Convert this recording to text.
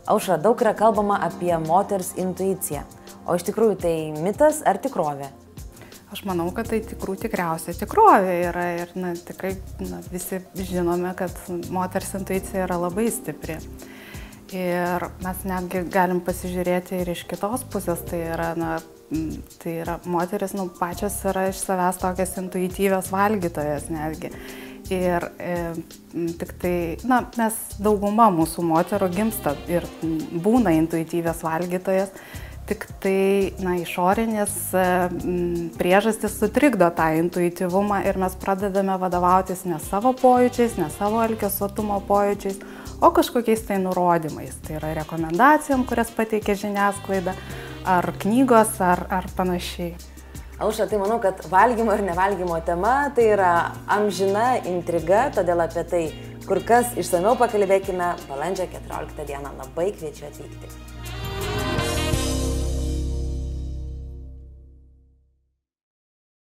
Aušra, daug yra kalbama apie moters intuiciją. O iš tikrųjų tai mitas ar tikrovė? Aš manau, kad tai tikriausiai tikrovė yra ir tikrai visi žinome, kad moters intuicija yra labai stipri. Ir mes netgi galim pasižiūrėti ir iš kitos pusės, tai yra moteris pačios yra iš savęs tokias intuityvios valgytojas netgi. Ir tik tai, mes dauguma mūsų moterų gimsta ir būna intuityvios valgytojas, tik tai, išorinės priežastis sutrikdo tą intuityvumą ir mes pradedame vadovautis ne savo pojūčiais, ne savo elgesotumo pojūčiais, o kažkokiais tai nurodymais. Tai yra rekomendacijom, kurias pateikia žiniasklaida, ar knygos, ar panašiai. Aušra, tai manau, kad valgymo ir nevalgymo tema tai yra amžina intriga, todėl apie tai kur kas išsamiau pakalbėkime balandžio 14 dieną. Labai kviečiu atvykti.